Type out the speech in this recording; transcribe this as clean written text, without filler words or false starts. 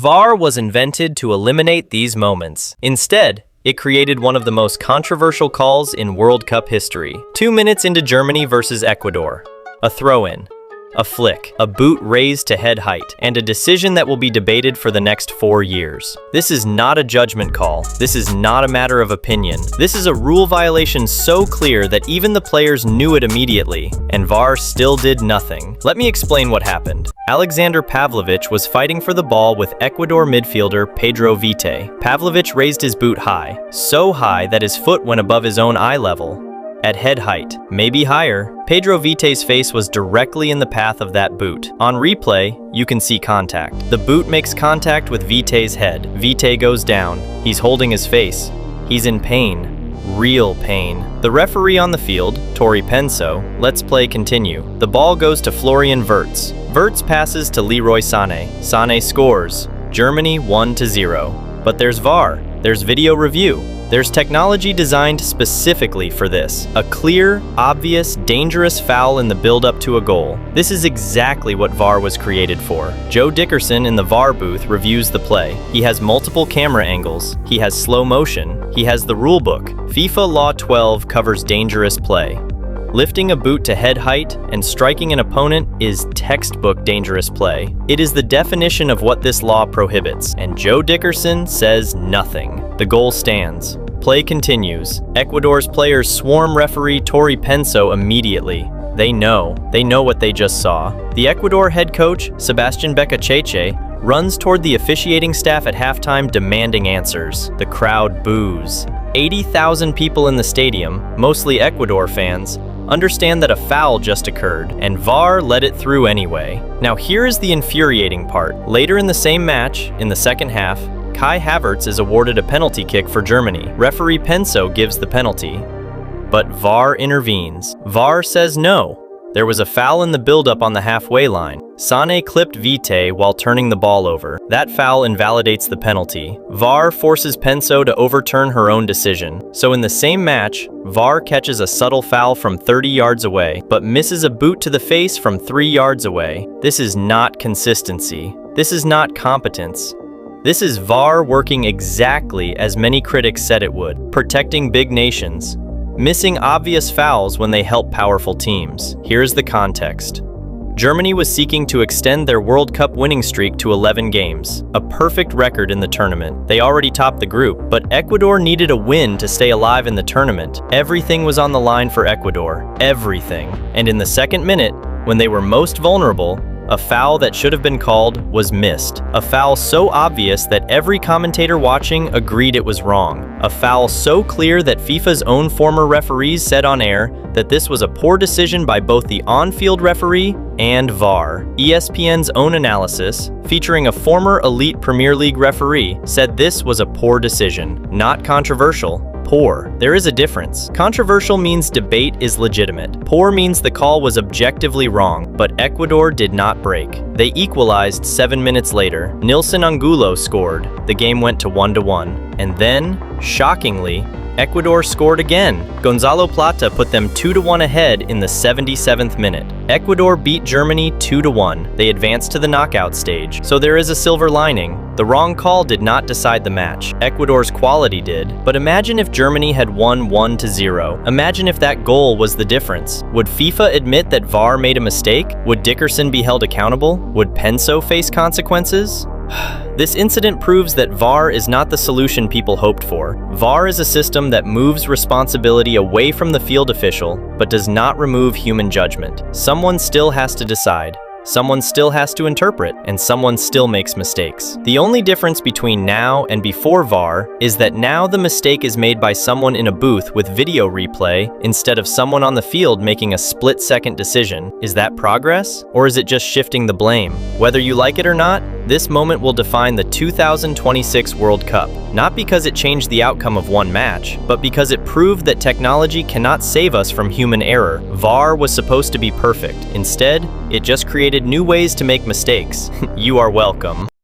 VAR was invented to eliminate these moments. Instead, it created one of the most controversial calls in World Cup history. 2 minutes into Germany versus Ecuador. A throw-in. A flick, a boot raised to head height, and a decision that will be debated for the next 4 years. This is not a judgment call. This is not a matter of opinion. This is a rule violation so clear that even the players knew it immediately, and VAR still did nothing. Let me explain what happened. Aleksandar Pavlović was fighting for the ball with Ecuador midfielder Pedro Vite. Pavlović raised his boot high, so high that his foot went above his own eye level. At head height, maybe higher, Pedro Vite's face was directly in the path of that boot. On replay, you can see contact. The boot makes contact with Vite's head. Vite goes down. He's holding his face. He's in pain. Real pain. The referee on the field, Tori Penso, lets play continue. The ball goes to Florian Wirtz. Wirtz passes to Leroy Sané. Sané scores. Germany 1-0. But there's VAR. There's video review. There's technology designed specifically for this. A clear, obvious, dangerous foul in the build-up to a goal. This is exactly what VAR was created for. Joe Dickerson in the VAR booth reviews the play. He has multiple camera angles. He has slow motion. He has the rule book. FIFA Law 12 covers dangerous play. Lifting a boot to head height and striking an opponent is textbook dangerous play. It is the definition of what this law prohibits, and Joe Dickerson says nothing. The goal stands. Play continues. Ecuador's players swarm referee Tori Penso immediately. They know what they just saw. The Ecuador head coach, Sebastian Beccacheche, runs toward the officiating staff at halftime demanding answers. The crowd boos. 80,000 people in the stadium, mostly Ecuador fans, understand that a foul just occurred, and VAR let it through anyway. Now here is the infuriating part. Later in the same match, in the second half, Kai Havertz is awarded a penalty kick for Germany. Referee Penso gives the penalty, but VAR intervenes. VAR says no. There was a foul in the build-up on the halfway line. Sané clipped Vite while turning the ball over. That foul invalidates the penalty. VAR forces Penso to overturn her own decision. So in the same match, VAR catches a subtle foul from 30 yards away, but misses a boot to the face from 3 yards away. This is not consistency. This is not competence. This is VAR working exactly as many critics said it would, protecting big nations, missing obvious fouls when they help powerful teams. Here's the context. Germany was seeking to extend their World Cup winning streak to 11 games, a perfect record in the tournament. They already topped the group, but Ecuador needed a win to stay alive in the tournament. Everything was on the line for Ecuador, everything. And in the second minute, when they were most vulnerable, a foul that should have been called was missed. A foul so obvious that every commentator watching agreed it was wrong. A foul so clear that FIFA's own former referees said on air that this was a poor decision by both the on-field referee and VAR. ESPN's own analysis, featuring a former elite Premier League referee, said this was a poor decision. Not controversial. Poor. There is a difference. Controversial means debate is legitimate. Poor means the call was objectively wrong, but Ecuador did not break. They equalized 7 minutes later. Nilson Angulo scored. The game went to 1-1. And then, shockingly, Ecuador scored again. Gonzalo Plata put them 2-1 ahead in the 77th minute. Ecuador beat Germany 2-1. They advanced to the knockout stage. So there is a silver lining. The wrong call did not decide the match. Ecuador's quality did. But imagine if Germany had won 1-0. Imagine if that goal was the difference. Would FIFA admit that VAR made a mistake? Would Dickerson be held accountable? Would Penso face consequences? This incident proves that VAR is not the solution people hoped for. VAR is a system that moves responsibility away from the field official, but does not remove human judgment. Someone still has to decide. Someone still has to interpret, and someone still makes mistakes. The only difference between now and before VAR is that now the mistake is made by someone in a booth with video replay instead of someone on the field making a split-second decision. Is that progress? Or is it just shifting the blame? Whether you like it or not, this moment will define the 2026 World Cup. Not because it changed the outcome of one match, but because it proved that technology cannot save us from human error. VAR was supposed to be perfect. Instead, it just created new ways to make mistakes. You are welcome.